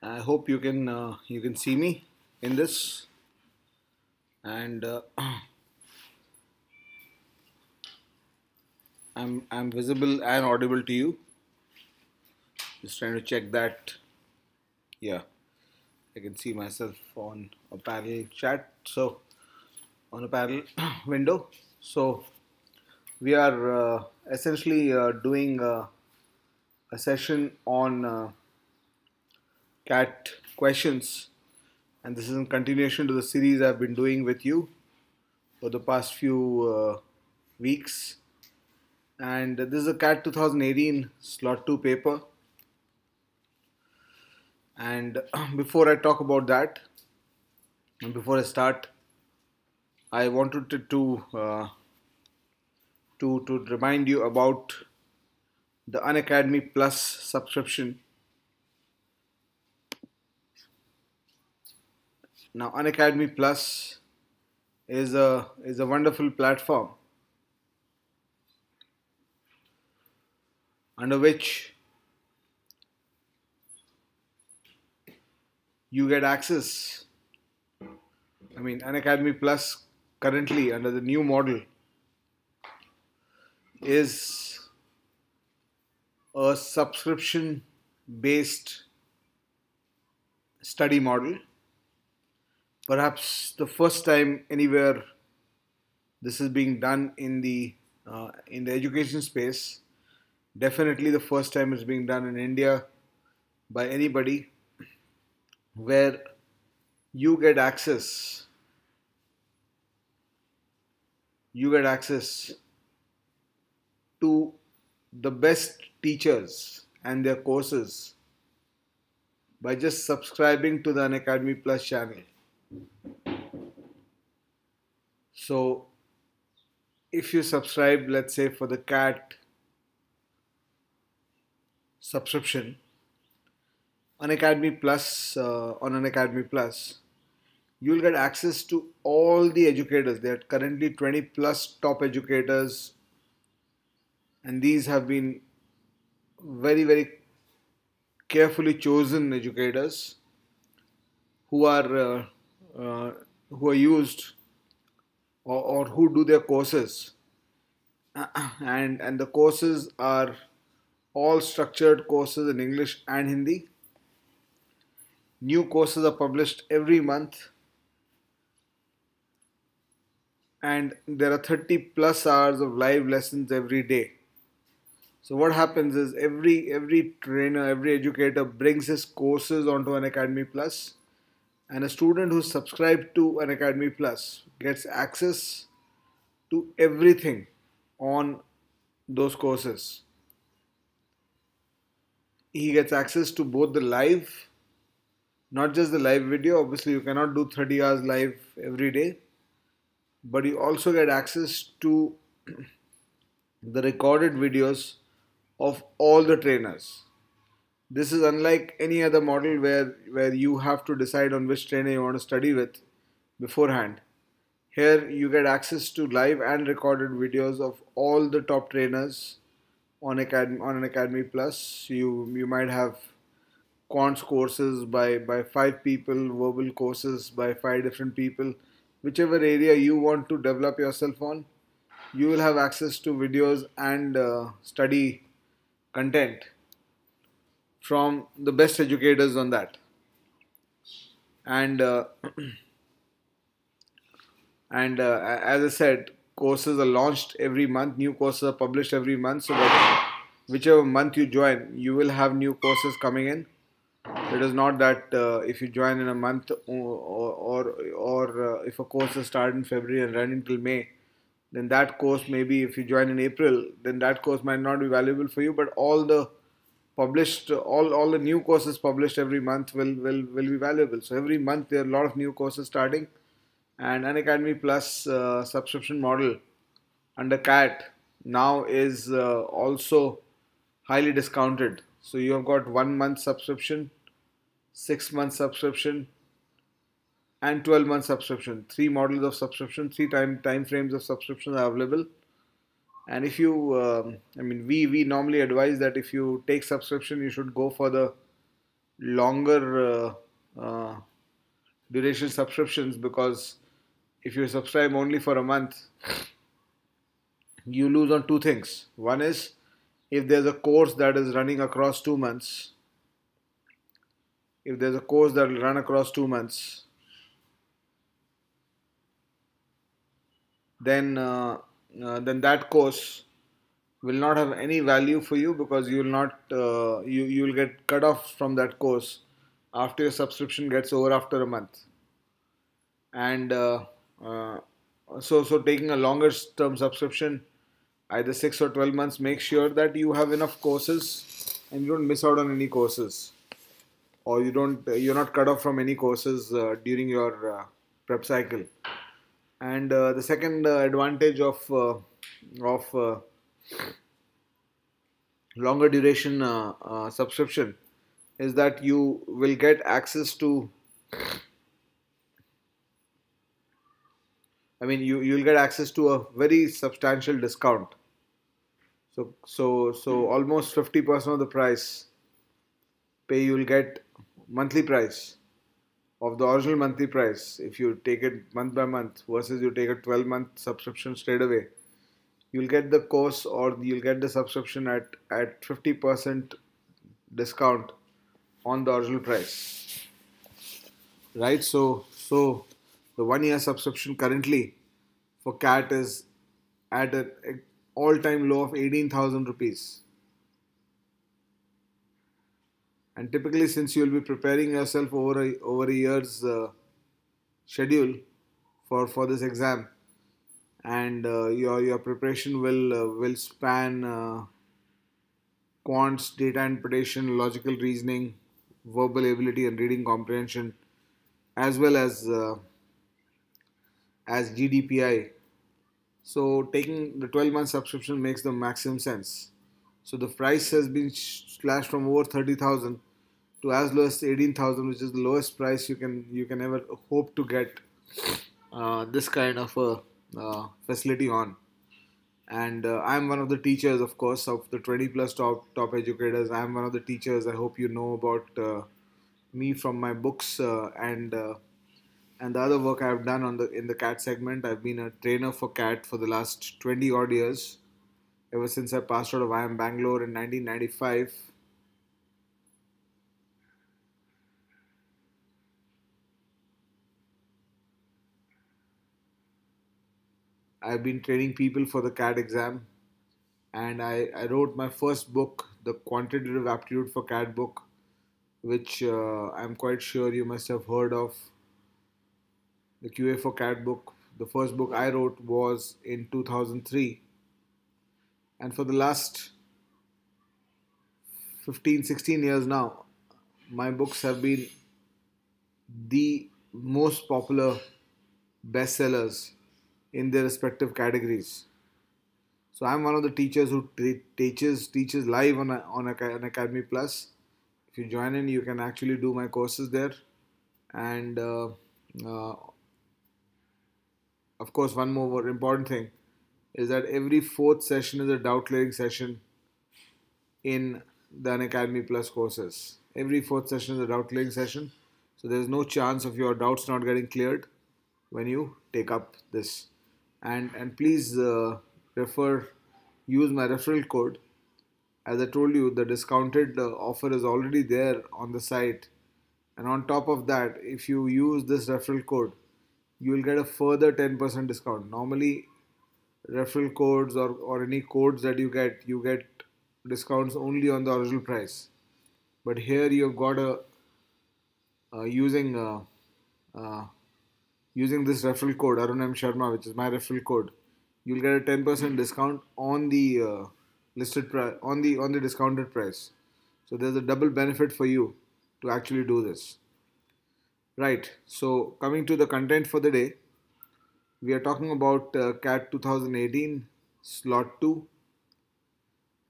I hope you can see me in this, and I'm visible and audible to you. Just trying to check that. Yeah, I can see myself on a parallel chat. So on a parallel window. So we are essentially doing a session on cat questions, and this is in continuation to the series I've been doing with you for the past few weeks. And this is a CAT 2018 slot 2 paper. And before I talk about that, and before I start, I wanted to remind you about the Unacademy Plus subscription. Now, Unacademy Plus is a wonderful platform under which you get access. I mean, Unacademy Plus currently under the new model is a subscription based study model. Perhaps the first time anywhere this is being done in the education space. Definitely the first time it's being done in India by anybody, where you get access you get access to the best teachers and their courses by just subscribing to the Unacademy Plus channel. So if you subscribe, let's say for the CAT subscription, Unacademy Plus on Unacademy Plus, you'll get access to all the educators. There are currently 20 plus top educators, and these have been very carefully chosen educators who are uh, uh, who are used, or who do their courses, and the courses are all structured courses in English and Hindi. New courses are published every month, and there are 30 plus hours of live lessons every day. So what happens is every trainer, every educator brings his courses onto Unacademy Plus, and a student who's subscribed to Unacademy Plus gets access to everything on those courses. He gets access to both the live, not just the live video. Obviously, you cannot do 30 hours live every day, but you also get access to the recorded videos of all the trainers. This is unlike any other model where you have to decide on which trainer you want to study with beforehand. Here you get access to live and recorded videos of all the top trainers on an Academy Plus. You might have quants courses by five people, verbal courses by five different people. Whichever area you want to develop yourself on, you will have access to videos and study content from the best educators on that. And as I said, courses are launched every month. New courses are published every month, so that whichever month you join, you will have new courses coming in. It is not that if you join in a month, or if a course is started in February and running till May, then that course, maybe if you join in April, then that course might not be valuable for you. But all the new courses published every month will be valuable. So every month there are a lot of new courses starting, and Unacademy Plus subscription model under CAT now is also highly discounted. So you have got 1 month subscription, 6 month subscription, and 12 month subscription. Three models of subscription, three time frames of subscription are available. And if I mean, we normally advise that if you take subscription, you should go for the longer duration subscriptions, because if you subscribe only for a month, you lose on two things. One is, if there's a course that is running across 2 months, if there's a course that will run across 2 months, then that course will not have any value for you, because you will not you will get cut off from that course after your subscription gets over after a month. And uh, so taking a longer term subscription, either 6 or 12 months, make sure that you have enough courses and you don't miss out on any courses, or you're not cut off from any courses during your prep cycle. And the second advantage of longer duration subscription is that you will get access to, you'll get access to a very substantial discount. So almost 50% of the price pay you'll get monthly price of the original monthly price if you take it month by month, versus you take a 12-month subscription straight away. You'll get the course, or you'll get the subscription at 50% discount on the original price, right? So the 1 year subscription currently for CAT is at an all-time low of 18,000 rupees. And typically, since you'll be preparing yourself over a year's schedule for this exam, and your preparation will span quants, data interpretation, logical reasoning, verbal ability, and reading comprehension, as well as GDPI. So taking the 12-month subscription makes the maximum sense. So the price has been slashed from over 30,000 to as low as 18,000, which is the lowest price you can ever hope to get this kind of a facility on. And I'm one of the teachers, of course, of the 20 plus top educators. I'm one of the teachers. I hope you know about me from my books, and the other work I've done in the CAT segment. I've been a trainer for CAT for the last 20 odd years, ever since I passed out of IIM Bangalore in 1995. I've been training people for the CAT exam, and I wrote my first book, the Quantitative Aptitude for CAT book, which I'm quite sure you must have heard of. The QA for CAT book, the first book I wrote was in 2003, and for the last 15, 16 years now, my books have been the most popular bestsellers in their respective categories. So I'm one of the teachers who teaches live on Academy Plus. If you join in, you can actually do my courses there. And uh, of course, one more important thing is that every fourth session is a doubt clearing session in the Unacademy Plus courses. Every fourth session is a doubt clearing session. So there's no chance of your doubts not getting cleared when you take up this. And please use my referral code. As I told you, the discounted offer is already there on the site. And on top of that, if you use this referral code, you will get a further 10% discount. Normally, referral codes or any codes that you get discounts only on the original price. But here you've got a uh, using uh, uh, using this referral code Arun Sharma, which is my referral code, you'll get a 10% discount on the listed price, on the discounted price. So there's a double benefit for you to actually do this. Right. So coming to the content for the day, we are talking about CAT 2018 slot 2,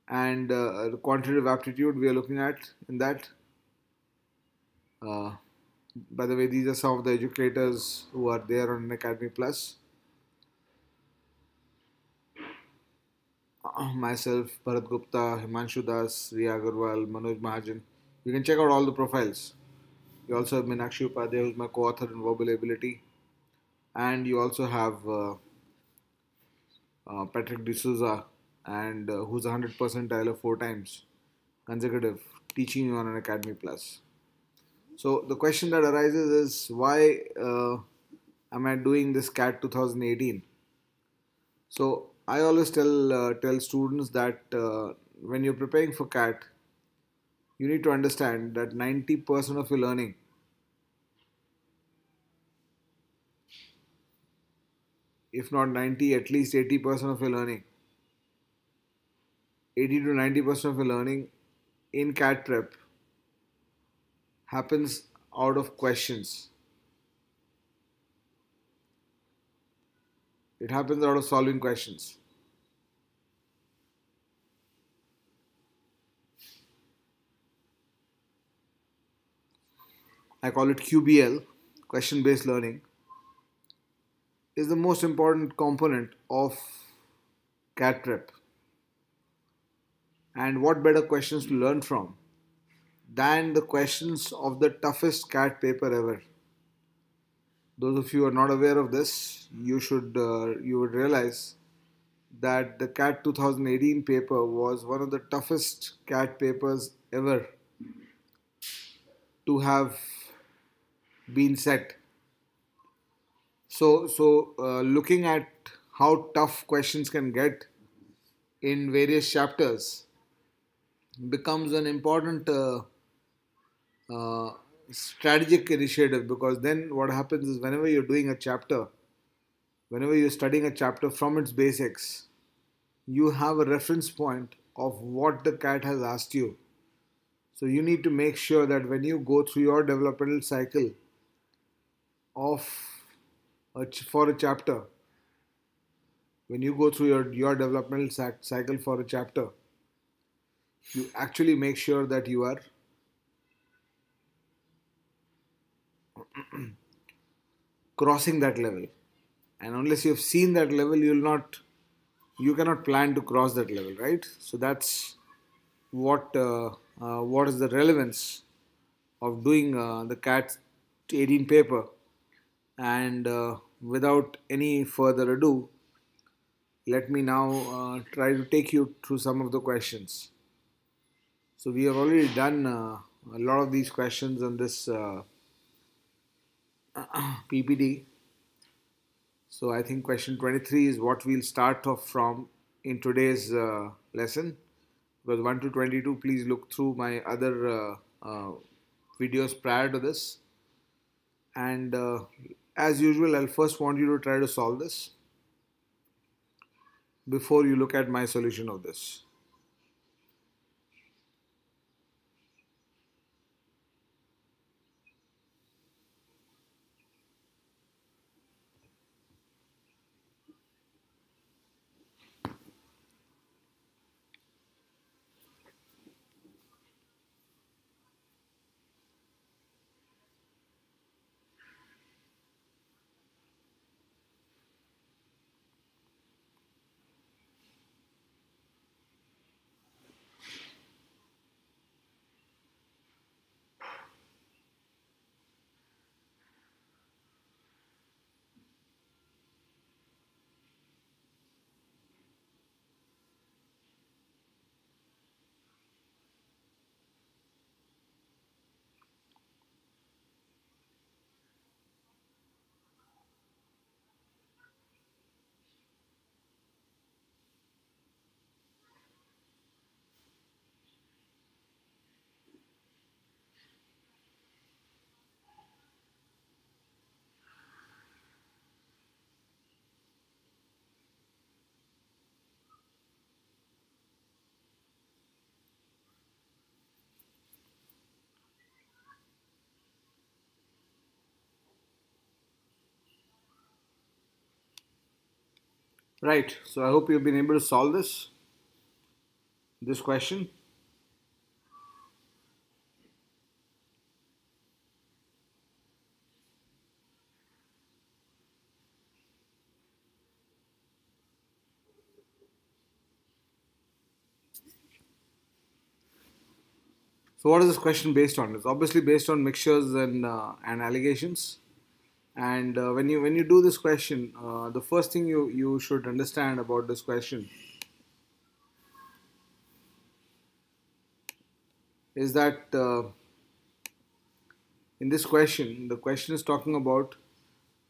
and the quantitative aptitude we are looking at in that. Uh, by the way, these are some of the educators who are there on Academy Plus. Myself, Bharat Gupta, Himanshu Das, Riya Agarwal, Manoj Mahajan. You can check out all the profiles. You also have Meenakshi Upadhyay, who's my co-author in Verbal Ability, and you also have Patrick D'Souza, and who's a 100 percentiler 4 times consecutive, teaching you on an Academy Plus. So the question that arises is why am I doing this CAT 2018? So I always tell students that when you're preparing for CAT, you need to understand that 90% of your learning, if not 90, at least 80% of your learning, 80 to 90% of your learning in CAT prep happens out of questions. It happens out of solving questions. I call it QBL, question based learning, is the most important component of CAT prep. And what better questions to learn from than the questions of the toughest CAT paper ever? Those of you who are not aware of this, you would realize that the CAT 2018 paper was one of the toughest CAT papers ever to have been set. So looking at how tough questions can get in various chapters becomes an important uh, strategic initiative, because then what happens is whenever you're studying a chapter from its basics, you have a reference point of what the CAT has asked you. So you need to make sure that when you go through your developmental cycle of for a chapter, when you go through your developmental cycle for a chapter, you actually make sure that you are crossing that level. And unless you've seen that level, you cannot plan to cross that level, right? So that's what is the relevance of doing the CAT 18 paper. And without any further ado, let me now try to take you through some of the questions. So we have already done a lot of these questions on this PPD. So I think question 23 is what we'll start off from in today's lesson. Because 1 to 22, please look through my other videos prior to this. And as usual, I'll first want you to try to solve this before you look at my solution of this. Right, so I hope you've been able to solve this question. So what is this question based on? It's obviously based on mixtures and allegations. And when you do this question, the first thing you should understand about this question is that in this question, the question is talking about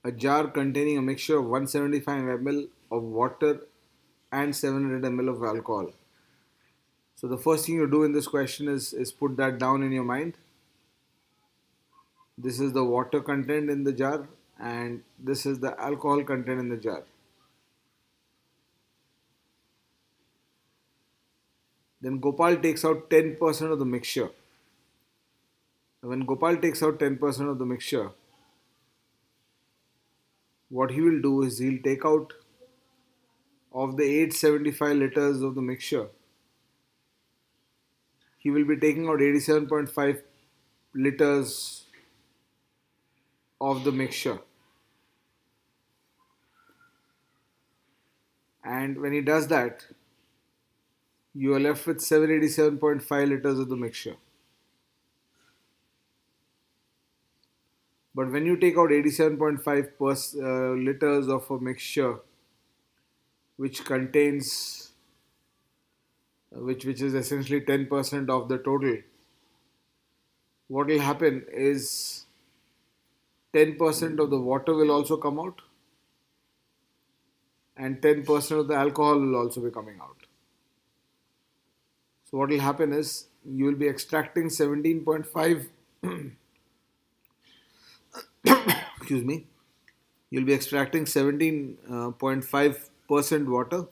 a jar containing a mixture of 175 ml of water and 700 ml of alcohol. So the first thing you do in this question is put that down in your mind. This is the water content in the jar and this is the alcohol content in the jar. Then Gopal takes out 10% of the mixture. When Gopal takes out 10% of the mixture, what he will do is he'll take out of the 875 liters of the mixture, he will be taking out 87.5 liters of the mixture. And when he does that, you are left with 787.5 liters of the mixture. But when you take out 87.5 liters of a mixture which contains, which is essentially 10% of the total, what will happen is 10% of the water will also come out and 10% of the alcohol will also be coming out. So what will happen is you will be extracting 17.5 excuse me, you'll be extracting 17.5% water.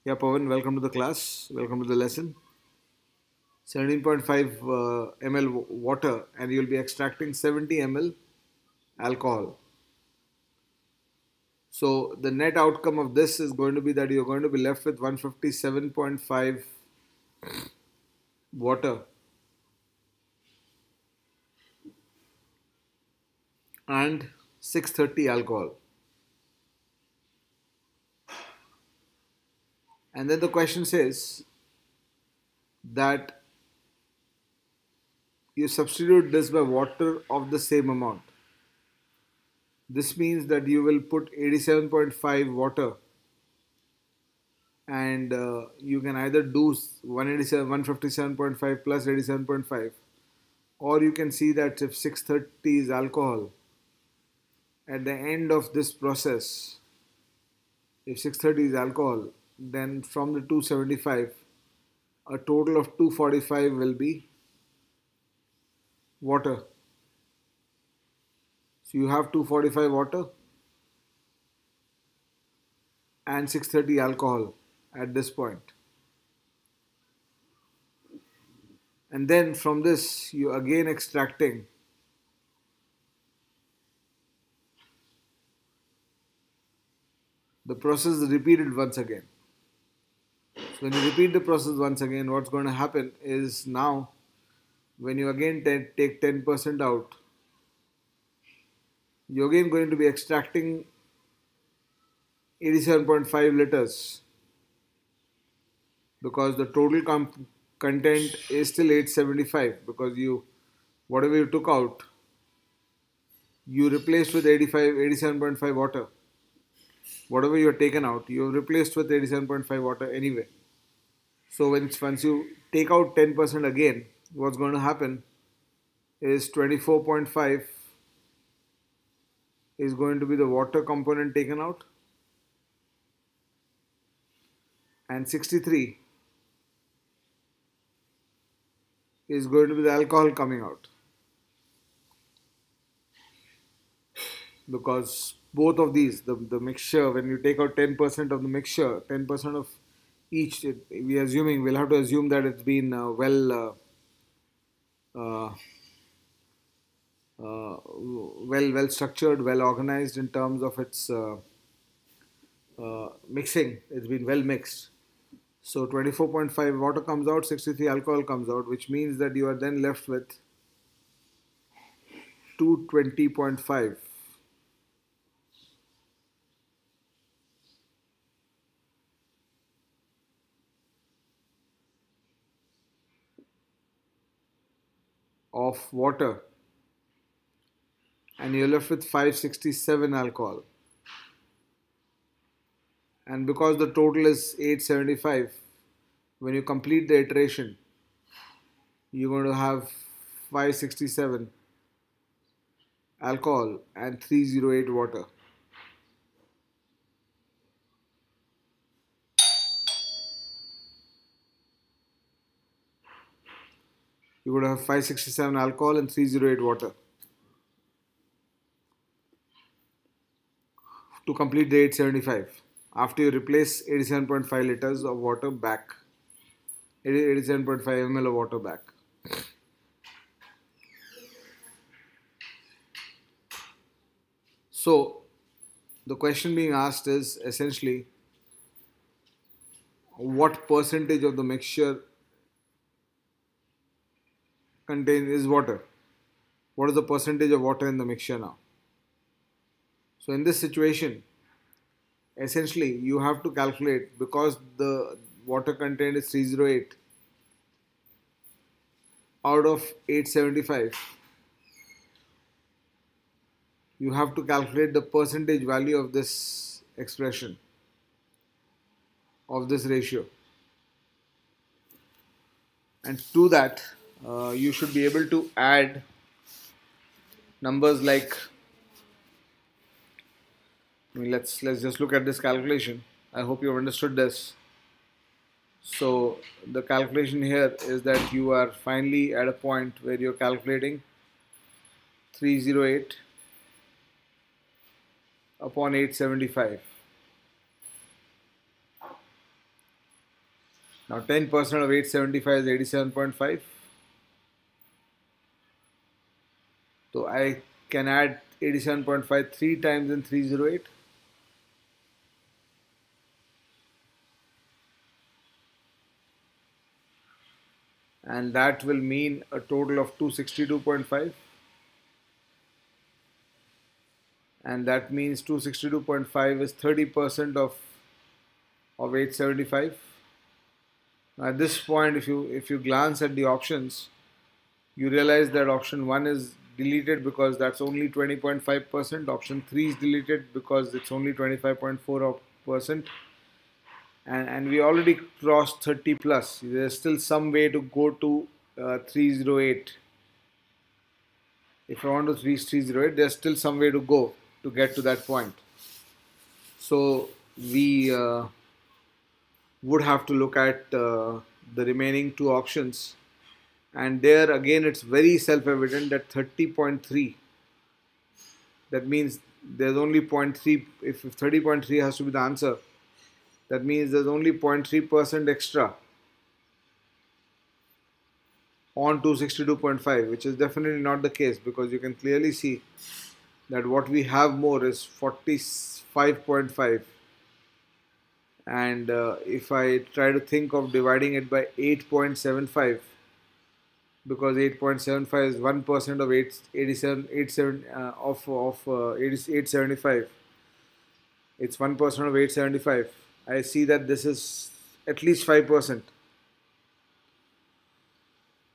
Yeah, Pavan, welcome to the class, welcome to the lesson. 17.5 ml water and you'll be extracting 70 ml alcohol. So the net outcome of this is going to be that you're going to be left with 157.5 water and 630 alcohol. And then the question says that you substitute this by water of the same amount. This means that you will put 87.5 water and you can either do 157.5 plus 87.5, or you can see that if 630 is alcohol, at the end of this process, if 630 is alcohol, then from the 275, a total of 245 will be water. So you have 245 water and 630 alcohol at this point. And then from this, you again extracting the process is repeated once again. So when you repeat the process once again, what's going to happen is now when you again take 10% out, you're again going to be extracting 87.5 liters because the total content is still 875 because whatever you took out, you replaced with 87.5 water. Whatever you have taken out, you have replaced with 87.5 water anyway. So once you take out 10% again, what's going to happen is 24.5 is going to be the water component taken out and 63 is going to be the alcohol coming out. Because both of these, the mixture, when you take out 10% of the mixture, 10% of each, we'll have to assume that it's been well structured, well organized in terms of its mixing. It's been well mixed. So 24.5 water comes out, 63 alcohol comes out, which means that you are then left with 220.5. of water, and you're left with 567 alcohol. And because the total is 875, when you complete the iteration, you're going to have 567 alcohol and 308 water. You're going to have 567 alcohol and 308 water to complete the 875. After you replace 87.5 liters of water back, 87.5 ml of water back. So the question being asked is essentially, what percentage of the mixture is water? What is the percentage of water in the mixture now? So in this situation, essentially you have to calculate, because the water content is 308 out of 875, you have to calculate the percentage value of this expression, of this ratio. And to that, you should be able to add numbers like, let's just look at this calculation. I hope you have understood this. So the calculation here is that you are finally at a point where you're calculating 308 upon 875. Now 10% of 875 is 87.5. So I can add 87.5 3 times in 308. And that will mean a total of 262.5. And that means 262.5 is 30% of 875. At this point, if you glance at the options, you realize that option 1 is deleted because that's only 20.5%. Option 3 is deleted because it's only 25.4%. And we already crossed 30 plus. There's still some way to go to 308. If I want to reach 308, there's still some way to go to get to that point. So we would have to look at the remaining two options, and there again it's very self-evident that 30.3, that means there's only 0.3. If 30.3 has to be the answer, that means there's only 0.3% extra on 262.5, which is definitely not the case, because you can clearly see that what we have more is 45.5. And if I try to think of dividing it by 8.75, because 8.75 is 1% of 875, it's 1% of 875. I see that this is at least 5%.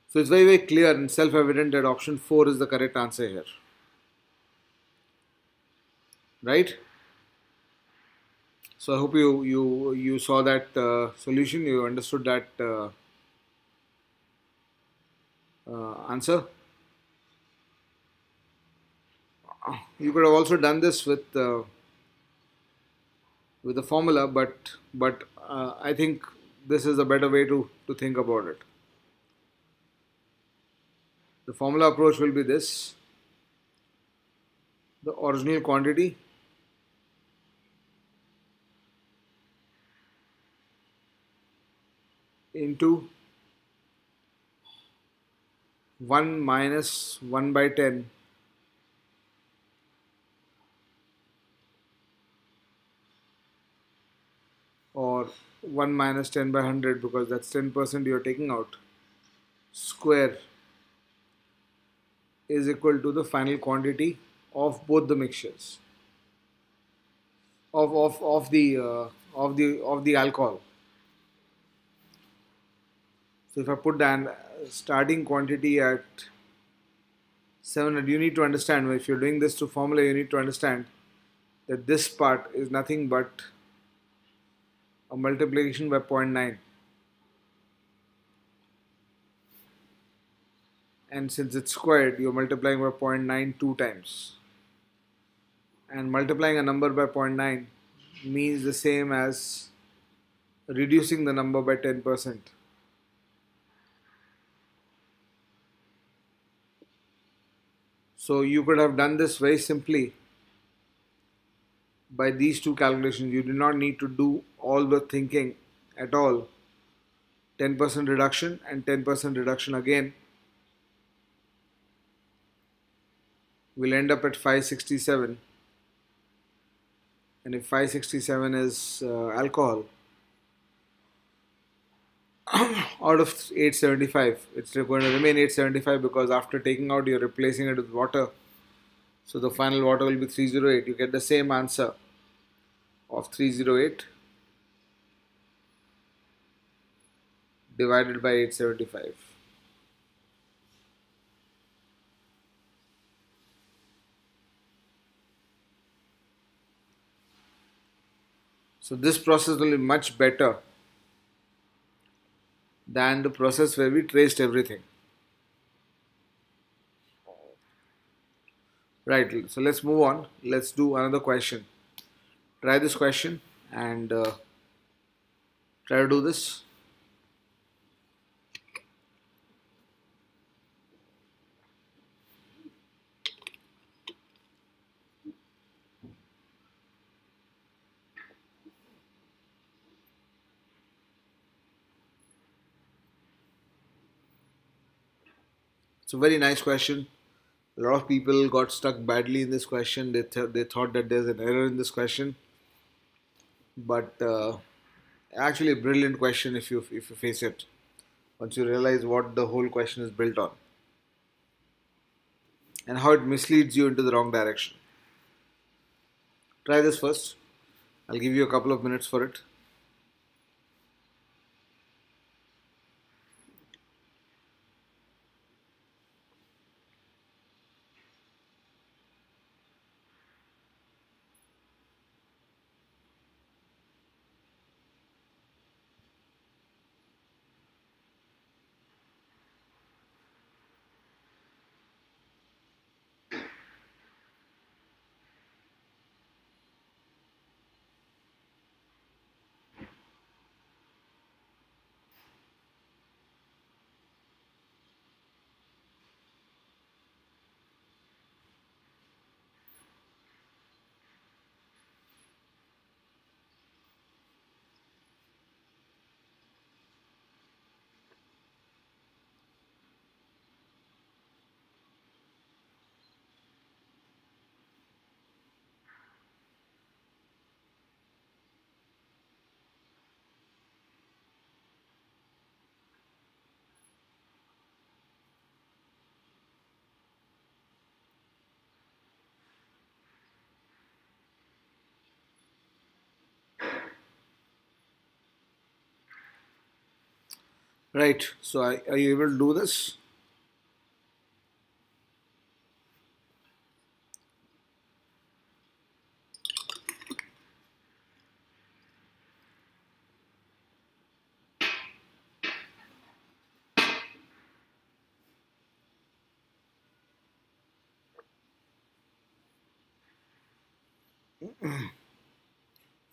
So it's very, very clear and self-evident that option 4 is the correct answer here. Right? So I hope you saw that solution, you understood that answer. You could have also done this with the formula, but I think this is a better way to think about it. The formula approach will be this: the original quantity into 1 minus 1 by 10 or 1 minus 10 by 100, because that's 10% you're taking out, square, is equal to the final quantity of both the mixtures of the alcohol. So if I put the starting quantity at 700, you need to understand, if you're doing this to formula, you need to understand that this part is nothing but a multiplication by 0.9. And since it's squared, you're multiplying by 0.9 two times. And multiplying a number by 0.9 means the same as reducing the number by 10%. So you could have done this very simply by these two calculations. You do not need to do all the thinking at all. 10% reduction and 10% reduction again will end up at 567. And if 567 is alcohol, out of 875, it's going to remain 875 because after taking out, you're replacing it with water. So the final water will be 308. You get the same answer of 308 divided by 875. So this process will be much better than the process where we traced everything. Right, so let's move on. Let's do another question. Try this question and try to do this. It's a very nice question. A lot of people got stuck badly in this question. They thought that there's an error in this question, but actually a brilliant question if you face it. Once you realize what the whole question is built on and how it misleads you into the wrong direction. Try this first. I'll give you a couple of minutes for it. Right, so are you able to do this?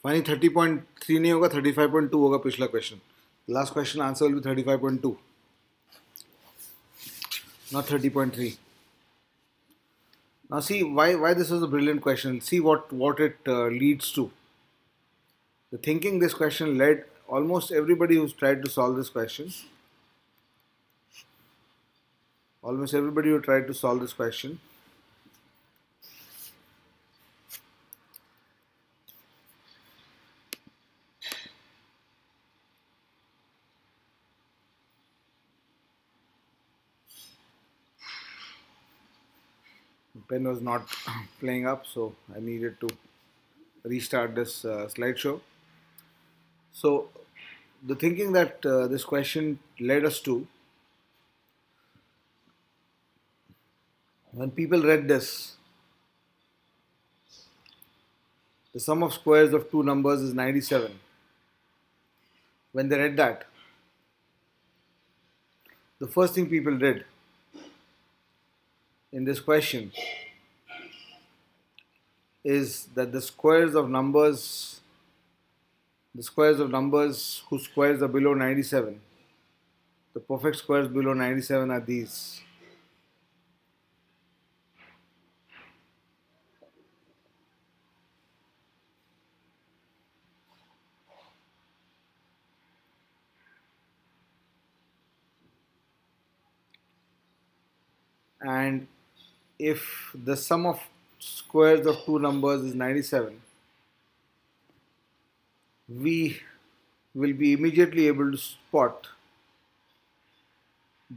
Finally 30.3 नहीं होगा, 35.2 होगा पिछला question. Last question answer will be 35.2, not 30.3. Now see why this was a brilliant question. See what it leads to. The thinking this question led almost everybody who's tried to solve this question. Almost everybody who tried to solve this question pen was not playing up, so I needed to restart this slideshow. So the thinking that this question led us to When people read this, the sum of squares of two numbers is 97. When they read that, the first thing people did in this question is that the squares of numbers whose squares are below 97, the perfect squares below 97 are these. And if the sum of squares of two numbers is 97, we will be immediately able to spot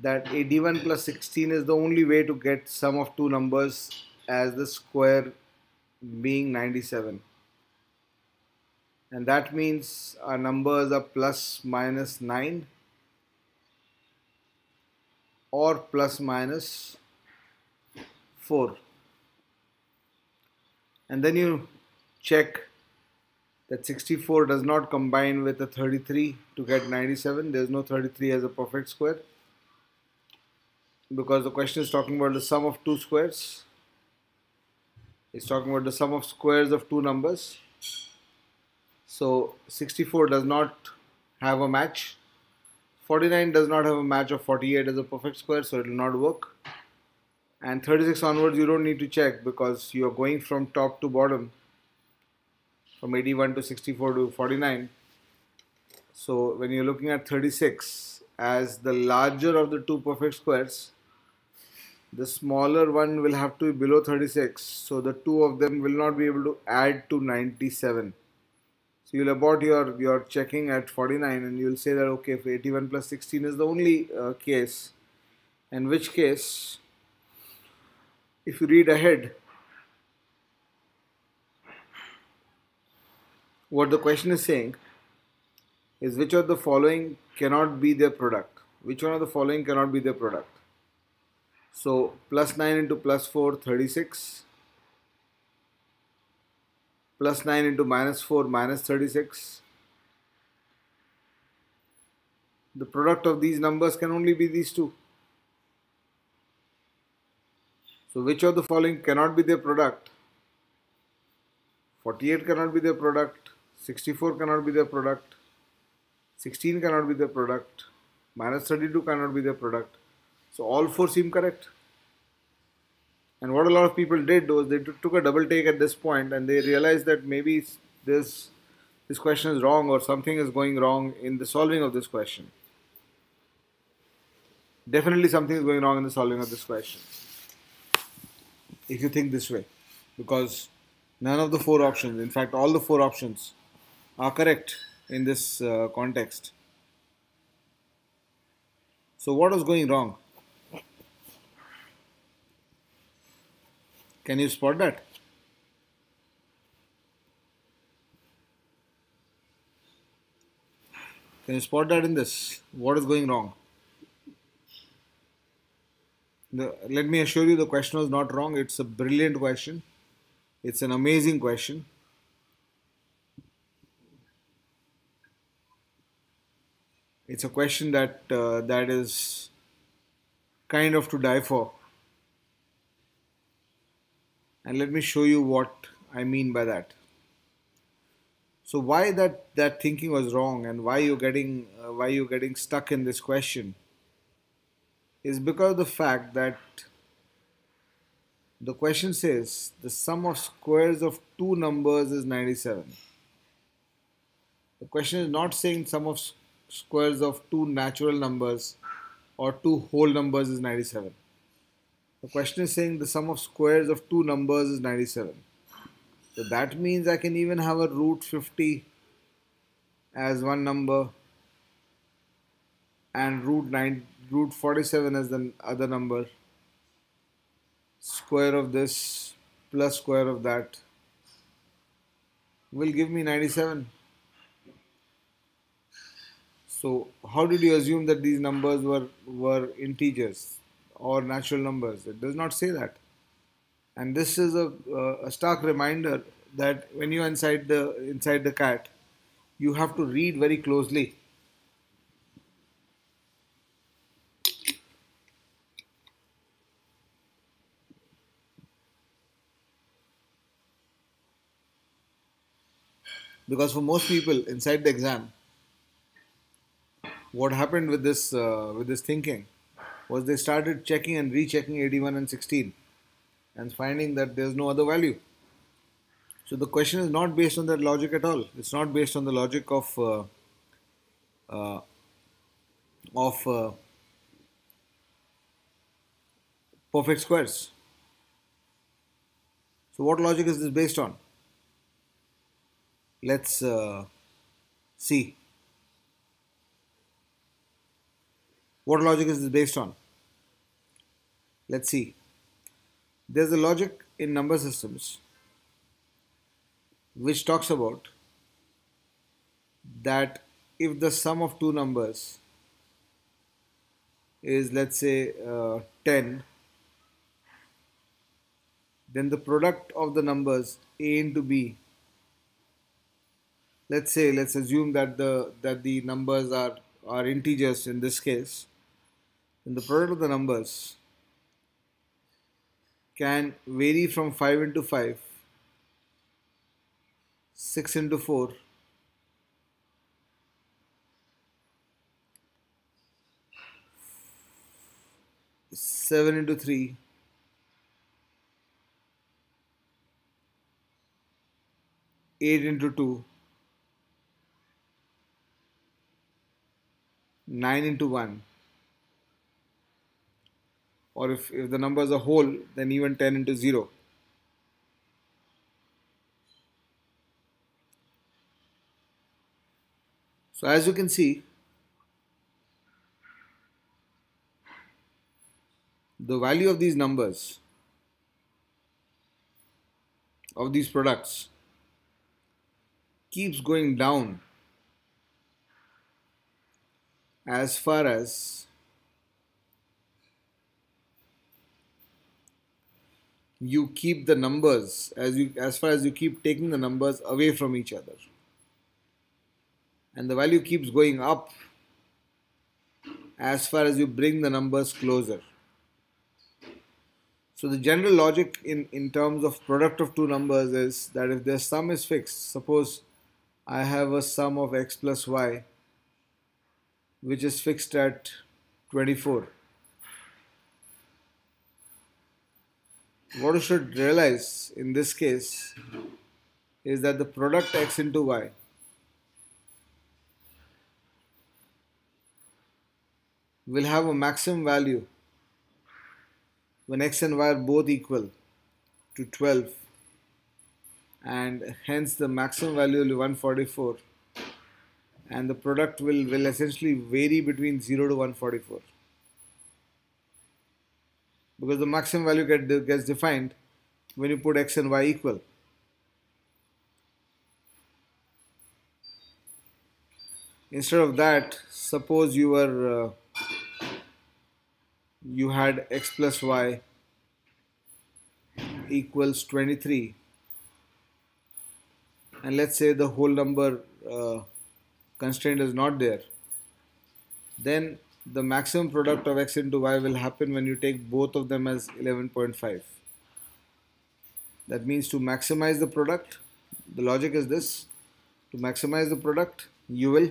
that 81 plus 16 is the only way to get sum of two numbers as the square being 97. And that means our numbers are plus minus 9 or plus minus 4. And then you check that 64 does not combine with a 33 to get 97. There is no 33 as a perfect square, because the question is talking about the sum of two squares. It's talking about the sum of squares of two numbers. So 64 does not have a match. 49 does not have a match of 48 as a perfect square, so it will not work. And 36 onwards you don't need to check, because you are going from top to bottom, from 81 to 64 to 49. So when you're looking at 36 as the larger of the two perfect squares, the smaller one will have to be below 36, so the two of them will not be able to add to 97. So you'll abort your checking at 49 and you'll say that okay, if 81 plus 16 is the only case, in which case, if you read ahead, what the question is saying is which of the following cannot be their product. Which one of the following cannot be their product? So plus 9 into plus 4, 36. Plus 9 into minus 4, minus 36. The product of these numbers can only be these two. So which of the following cannot be their product? 48 cannot be their product, 64 cannot be their product, 16 cannot be their product, minus 32 cannot be their product. So all four seem correct. And what a lot of people did was they took a double take at this point and they realized that maybe this question is wrong, or something is going wrong in the solving of this question. Definitely something is going wrong in the solving of this question, if you think this way, because none of the four options, in fact all the four options, are correct in this context. So what was going wrong? Can you spot that? Can you spot that in this? What is going wrong? Let me assure you, the question was not wrong. It's a brilliant question. It's an amazing question. It's a question that that is kind of to die for. And let me show you what I mean by that. So why that thinking was wrong, and why you're getting stuck in this question, is because of the fact that the question says the sum of squares of two numbers is 97. The question is not saying sum of squares of two natural numbers or two whole numbers is 97. The question is saying the sum of squares of two numbers is 97. So that means I can even have a root 50 as one number and root 47 as the other number. Square of this plus square of that will give me 97. So how did you assume that these numbers were integers or natural numbers? It does not say that. And this is a stark reminder that when you're inside the cat, you have to read very closely. Because for most people inside the exam, what happened with this thinking was they started checking and rechecking 81 and 16 and finding that there's no other value. So the question is not based on that logic at all. It's not based on the logic uh, of perfect squares. So what logic is this based on? Let's see. What logic is this based on? Let's see. There's a logic in number systems which talks about that if the sum of two numbers is, let's say, 10, then the product of the numbers a into b, let's assume that the numbers are integers in this case, then the product of the numbers can vary from 5 into 5, 6 into 4, 7 into 3, 8 into 2, 9 into 1, or if the numbers are whole, then even 10 into 0. So as you can see, the value of these numbers, of these products, keeps going down as far as you keep the numbers, as far as you keep taking the numbers away from each other. And the value keeps going up as far as you bring the numbers closer. So the general logic in terms of product of two numbers is that if their sum is fixed, suppose I have a sum of x plus y which is fixed at 24. What you should realize in this case is that the product x into y will have a maximum value when x and y are both equal to 12, and hence the maximum value will be 144, and the product will essentially vary between 0 to 144, because the maximum value gets defined when you put x and y equal. Instead of that, suppose you had x plus y equals 23, and let's say the whole number constraint is not there, then the maximum product of x into y will happen when you take both of them as 11.5. That means to maximize the product, the logic is this: to maximize the product, you will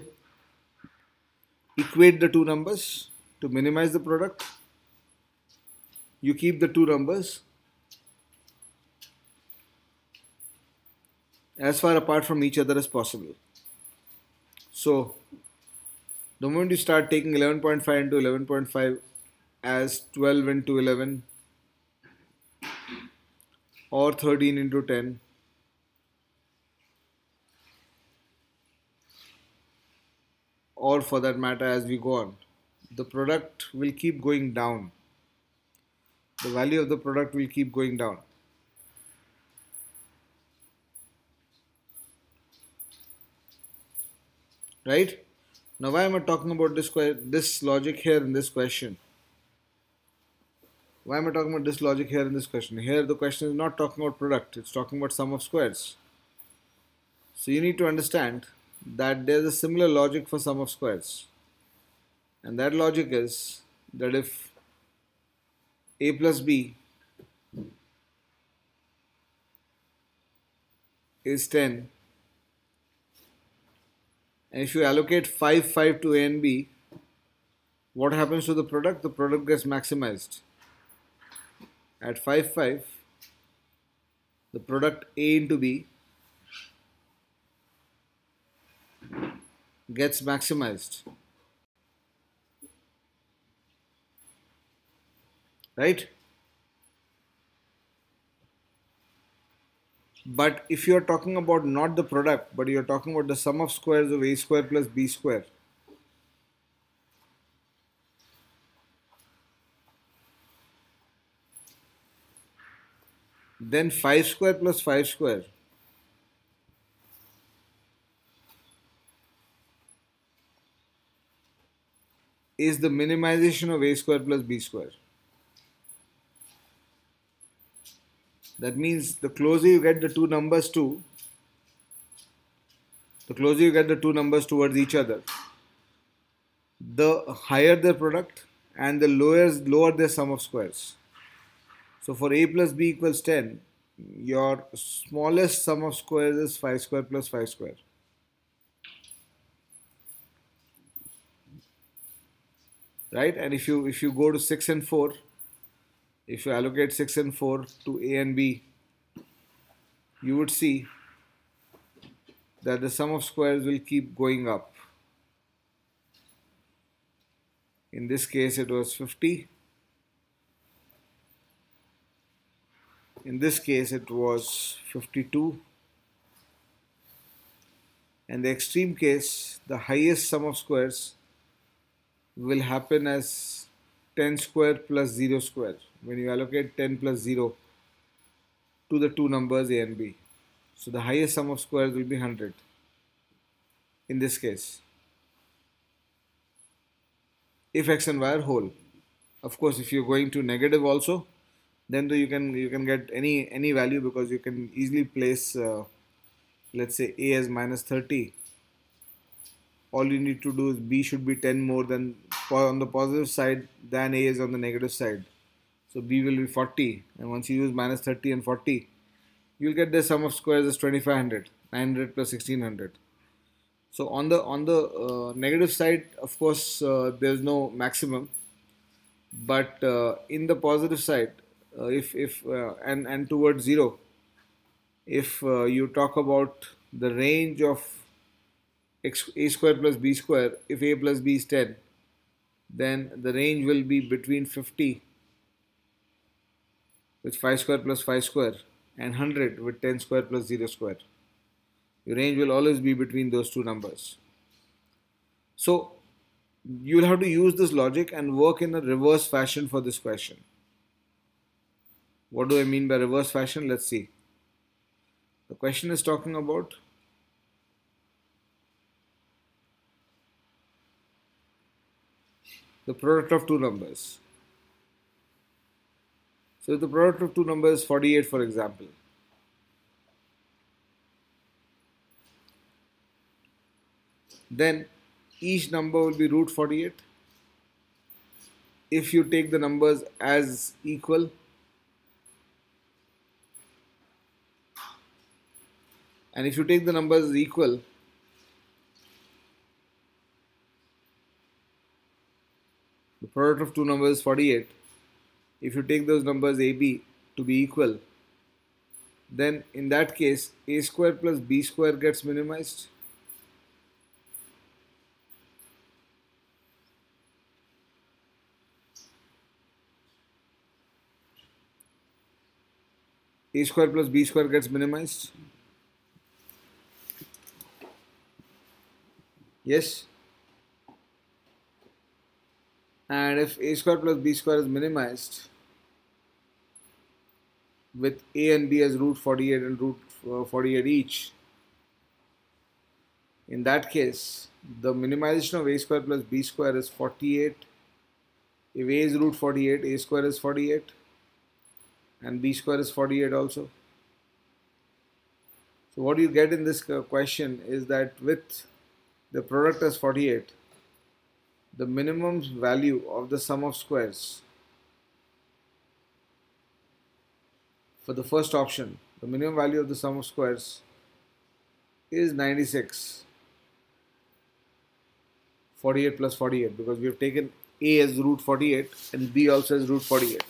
equate the two numbers. To minimize the product, you keep the two numbers as far apart from each other as possible. So the moment you start taking 11.5 into 11.5 as 12 into 11 or 13 into 10, or for that matter as we go on, the product will keep going down. The value of the product will keep going down. Right? Now why am I talking about this logic here in this question? Why am I talking about this logic here in this question? Here the question is not talking about product, it's talking about sum of squares. So you need to understand that there's a similar logic for sum of squares. And that logic is that if a plus b is 10, and if you allocate 5, 5 to a and b, what happens to the product? The product gets maximized. At 5, 5, the product a into b gets maximized. Right? But if you are talking about not the product, but you are talking about the sum of squares of a square plus b square, then 5 square plus 5 square is the minimization of a square plus b square. That means the closer you get the two numbers to, the closer you get the two numbers towards each other, the higher their product and the lower their sum of squares. So for a plus b equals 10, your smallest sum of squares is 5 square plus 5 square. Right? And if you go to 6 and 4, if you allocate 6 and 4 to a and b, you would see that the sum of squares will keep going up. In this case it was 50. In this case it was 52. And the extreme case, the highest sum of squares will happen as 10 square plus 0 square, when you allocate 10 plus 0 to the two numbers a and b. So the highest sum of squares will be 100 in this case, if x and y are whole. Of course, if you're going to negative also, then you can get any value, because you can easily place let's say a as minus 30. All you need to do is b should be 10 more than on the positive side than a is on the negative side. So b will be 40, and once you use minus 30 and 40, you'll get the sum of squares as 2500, 900 plus 1600. So on the negative side, of course, there's no maximum, but in the positive side, and towards 0, if you talk about the range of a square plus b square, if a plus b is 10, then the range will be between 50 with 5 square plus 5 square and 100 with 10 square plus 0 square. Your range will always be between those two numbers. So you will have to use this logic and work in a reverse fashion for this question. What do I mean by reverse fashion? Let's see. The question is talking about the product of two numbers. So if the product of two numbers is 48, for example, then each number will be root 48. If you take the numbers as equal, and if you take the numbers as equal, the product of two numbers is 48. If you take those numbers AB to be equal, then in that case a square plus b square gets minimized. A square plus b square gets minimized. Yes? And if a square plus b square is minimized with a and b as root 48 and root 48 each, in that case the minimization of a square plus b square is 48. If a is root 48, a square is 48. and b square is 48 also. So what you get in this question is that with the product as 48, the minimum value of the sum of squares for the first option, the minimum value of the sum of squares is 96. 48 plus 48, because we have taken a as root 48 and b also as root 48.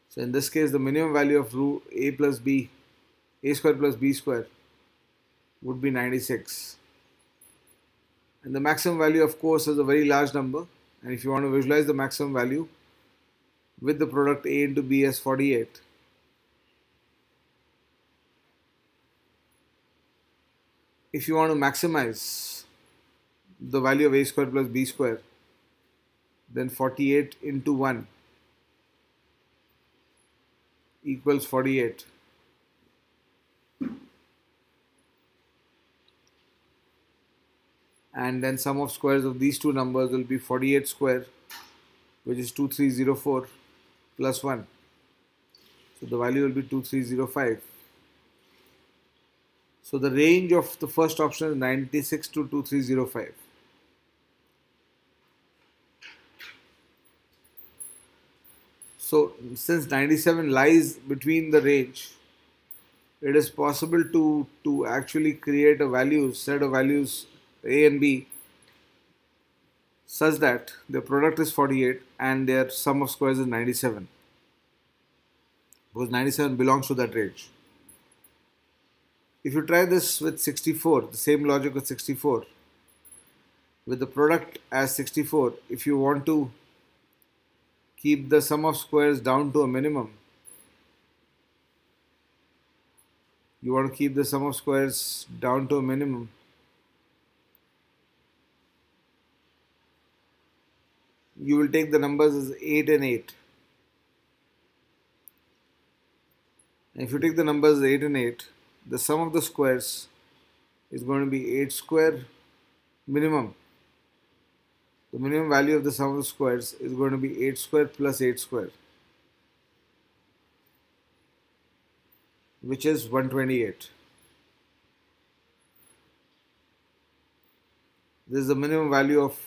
So in this case, the minimum value of root a plus b, a square plus b square, would be 96. And the maximum value, of course, is a very large number. And if you want to visualize the maximum value with the product a into b as 48, if you want to maximize the value of a square plus b square, then 48 into 1 equals 48. And then sum of squares of these two numbers will be 48 square, which is 2304, plus 1. So the value will be 2305. So the range of the first option is 96 to 2305. So since 97 lies between the range, it is possible to actually create a set of values a and b such that their product is 48 and their sum of squares is 97, because 97 belongs to that range. If you try this with 64, the same logic with 64, with the product as 64, if you want to keep the sum of squares down to a minimum, you will take the numbers as 8 and 8. And if you take the numbers 8 and 8, the sum of the squares is going to be 8 square minimum. The minimum value of the sum of the squares is going to be 8 square plus 8 square, which is 128. This is the minimum value of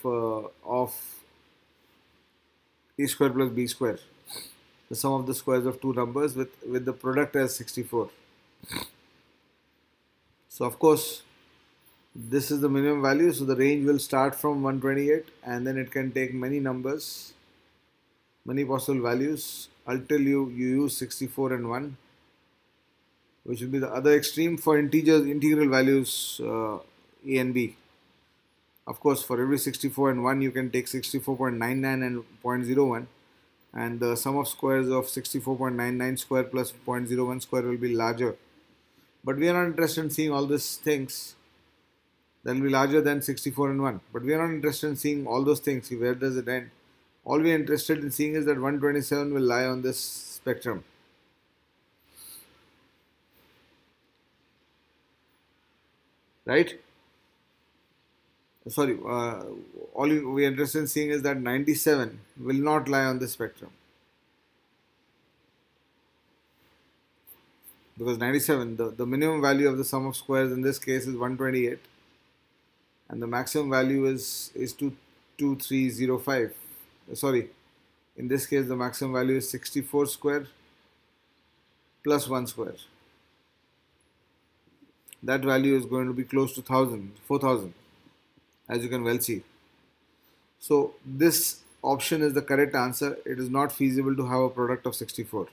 a square plus b square, the sum of the squares of two numbers with the product as 64. So of course, this is the minimum value, so the range will start from 128 and then it can take many numbers, many possible values, until you use 64 and 1, which will be the other extreme for integral values a and b. Of course, for every 64 and 1, you can take 64.99 and 0.01, and the sum of squares of 64.99 square plus 0.01 square will be larger. But we are not interested in seeing all these things. That will be larger than 64 and 1. But we are not interested in seeing all those things. See, where does it end? All we are interested in seeing is that 127 will lie on this spectrum. Right? Sorry, all we are interested in seeing is that 97 will not lie on this spectrum. Because 97, the minimum value of the sum of squares in this case is 128. And the maximum value is 2305. Sorry, in this case the maximum value is 64 square plus 1 square. That value is going to be close to 4000, as you can well see. So this option is the correct answer. It is not feasible to have a product of 64.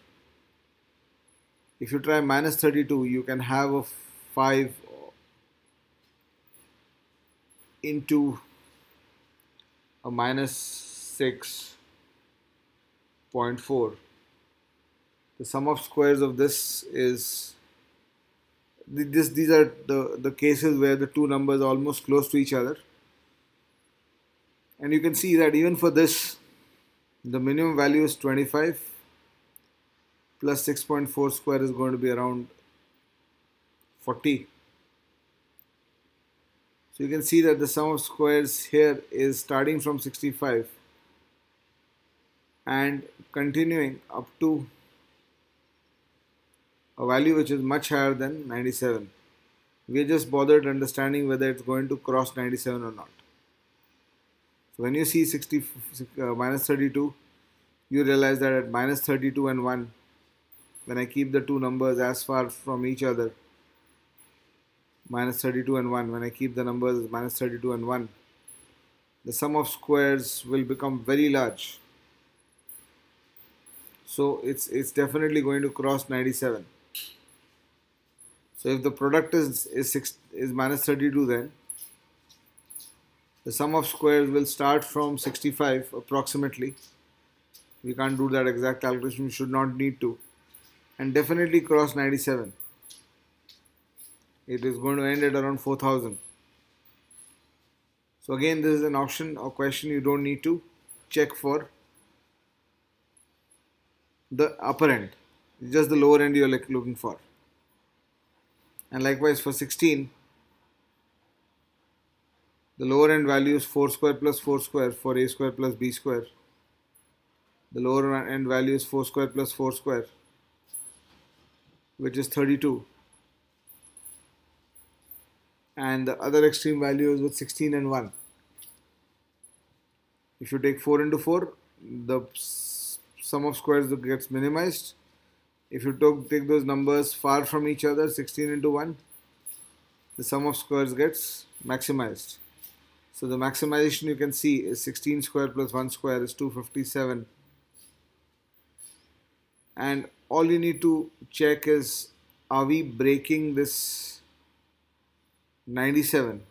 If you try minus 32, you can have a 5 into a minus 6.4. The sum of squares of this is these are the cases where the two numbers are almost close to each other, and you can see that even for this, the minimum value is 25 plus 6.4 square is going to be around 40. So you can see that the sum of squares here is starting from 65 and continuing up to a value which is much higher than 97. We are just bothered understanding whether it's going to cross 97 or not. So when you see minus 32, you realize that at minus 32 and 1, when I keep the two numbers as far from each other, minus 32 and 1, when I keep the numbers minus 32 and 1, the sum of squares will become very large. So it's definitely going to cross 97. So if the product is minus 32, then the sum of squares will start from 65 approximately. We can't do that exact calculation, we should not need to, and definitely cross 97. It is going to end at around 4000. So again, this is an option or question you don't need to check for the upper end. It's just the lower end you're looking for. And likewise for 16, the lower end value is 4 square plus 4 square for a square plus b square. The lower end value is 4 square plus 4 square, which is 32. And the other extreme value is with 16 and 1. If you take 4 into 4, the sum of squares gets minimized. If you take those numbers far from each other, 16 into 1, the sum of squares gets maximized. So the maximization you can see is 16 square plus 1 square is 257. And all you need to check is, are we breaking this 97?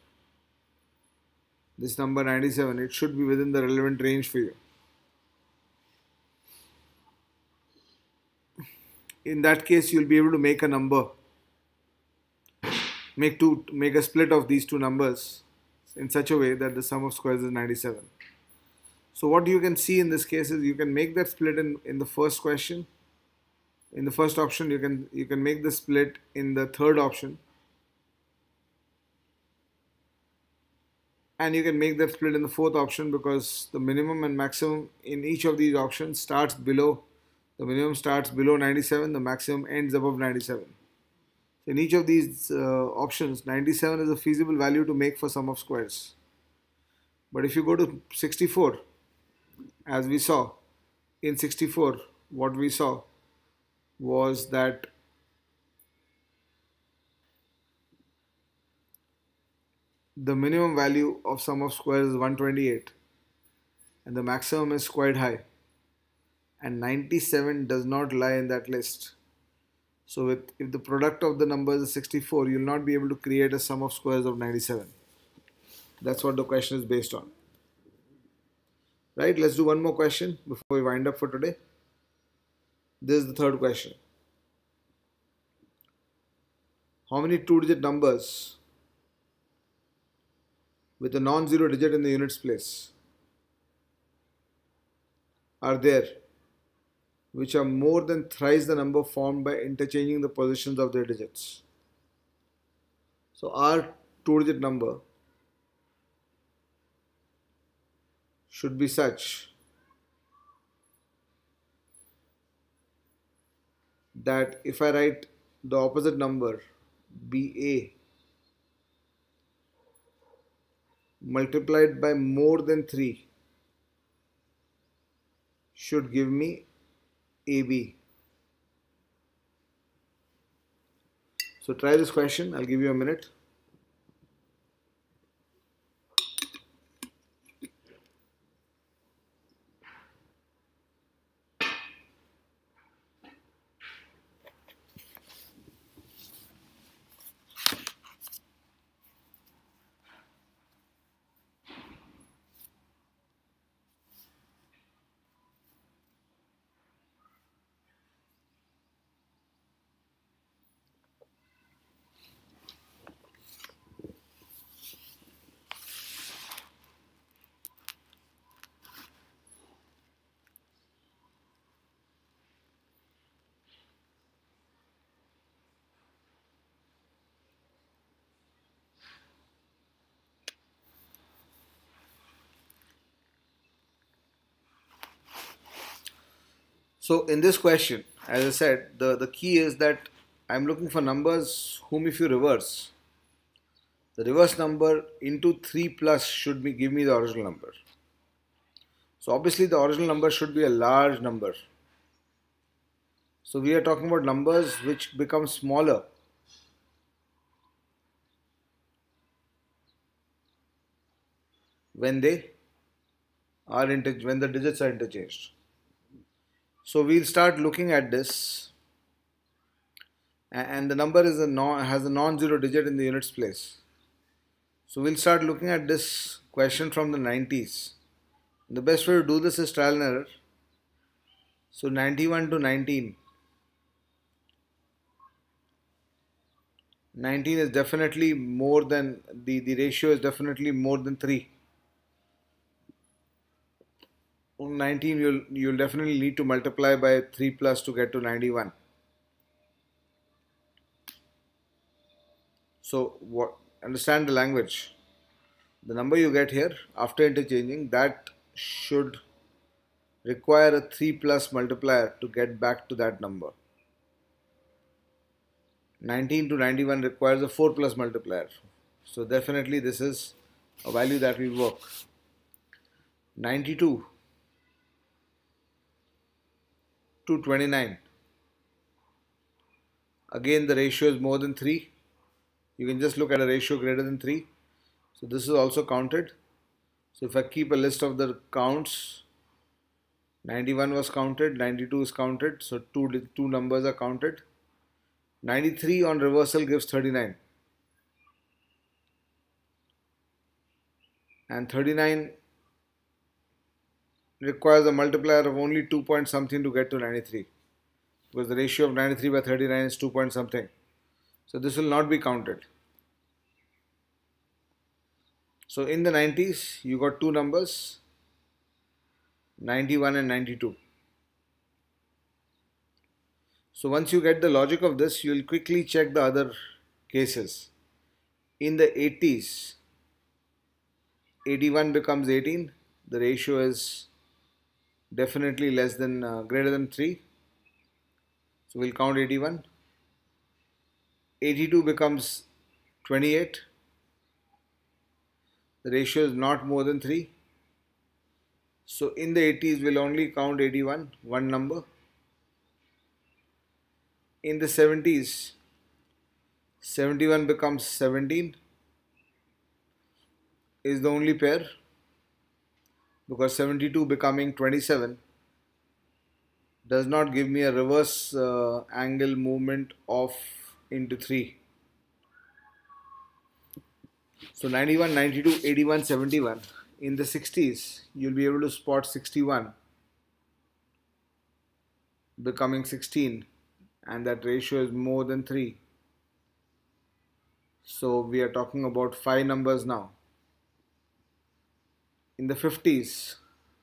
This number 97, it should be within the relevant range for you. In that case, you'll be able to make a number, make a split of these two numbers in such a way that the sum of squares is 97. So what you can see in this case is you can make that split in the first question. In the first option, you can make the split in the third option, and you can make that split in the fourth option, because the minimum and maximum in each of these options starts below. The minimum starts below 97, the maximum ends above 97. So in each of these options, 97 is a feasible value to make for sum of squares. But if you go to 64, as we saw, in 64, what we saw was that the minimum value of sum of squares is 128 and the maximum is quite high, and 97 does not lie in that list. So if the product of the numbers is 64, you'll not be able to create a sum of squares of 97. That's what the question is based on. Right, let's do one more question before we wind up for today. This is the third question. How many two-digit numbers with a non-zero digit in the units place are there which are more than thrice the number formed by interchanging the positions of their digits? So our two-digit number should be such that if I write the opposite number BA multiplied by more than 3 should give me AB. So try this question, I'll give you a minute. So in this question, as I said, the key is that I'm looking for numbers whom if you reverse, the reverse number into 3 plus should be give me the original number. So obviously the original number should be a large number. So we are talking about numbers which become smaller when they when the digits are interchanged. So we'll start looking at this, and the number is has a non-zero digit in the units place. So we'll start looking at this question from the 90s. The best way to do this is trial and error. So 91 to 19. 19 is definitely more than, the ratio is definitely more than 3. 19 you'll definitely need to multiply by 3 plus to get to 91. So what, understand the language. The number you get here after interchanging, that should require a 3 plus multiplier to get back to that number. 19 to 91 requires a 4 plus multiplier. So definitely this is a value that will work. 92 to 29. Again, the ratio is more than 3. You can just look at a ratio greater than 3. So this is also counted. So if I keep a list of the counts, 91 was counted, 92 is counted. So two numbers are counted. 93 on reversal gives 39. And 39 requires a multiplier of only 2 point something to get to 93. Because the ratio of 93 by 39 is 2 point something. So this will not be counted. So in the 90s, you got two numbers, 91 and 92. So once you get the logic of this, you will quickly check the other cases. In the 80s, 81 becomes 18. The ratio is definitely greater than 3. So we'll count 81. 82 becomes 28. The ratio is not more than 3. So in the 80s, we'll only count 81, one number. In the 70s, 71 becomes 17 is the only pair, because 72 becoming 27 does not give me a reverse angle movement of into 3. So 91, 92, 81, 71. In the 60s, you'll be able to spot 61 becoming 16, and that ratio is more than 3. So we are talking about 5 numbers now. In the 50s,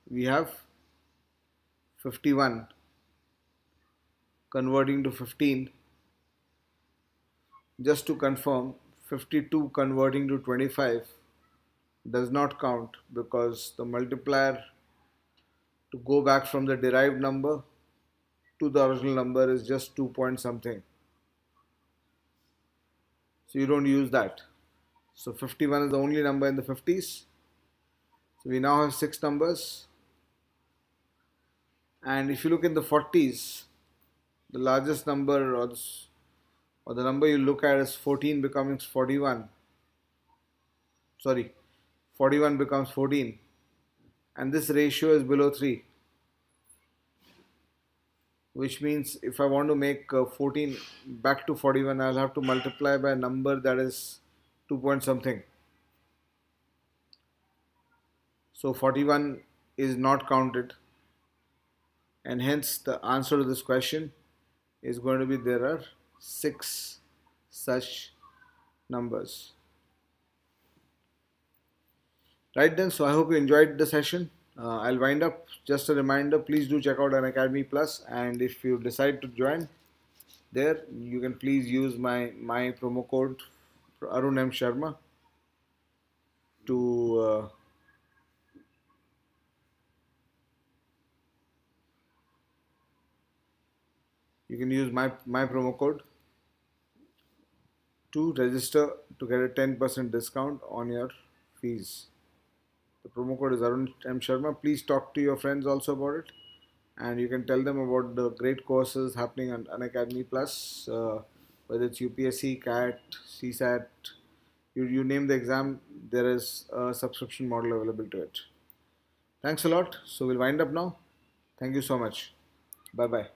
we have 51 converting to 15. Just to confirm, 52 converting to 25 does not count, because the multiplier to go back from the derived number to the original number is just 2 point something. So you don't use that. So 51 is the only number in the 50s. So we now have 6 numbers. And if you look in the 40s, the largest number, or the number you look at, is 14 becoming 41. Sorry, 41 becomes 14. And this ratio is below 3. Which means if I want to make 14 back to 41, I'll have to multiply by a number that is 2 point something. So 41 is not counted, and hence the answer to this question is going to be, there are 6 such numbers. Right then, so I hope you enjoyed the session. I'll wind up. Just a reminder, please do check out Unacademy Plus, and if you decide to join there, you can please use my promo code Arun Sharma to You can use my promo code to register to get a 10% discount on your fees. The promo code is Arun Sharma. Please talk to your friends also about it, and you can tell them about the great courses happening on Unacademy Plus, whether it's UPSC, CAT, CSAT, you name the exam, there is a subscription model available to it. Thanks a lot. So we'll wind up now. Thank you so much. Bye bye.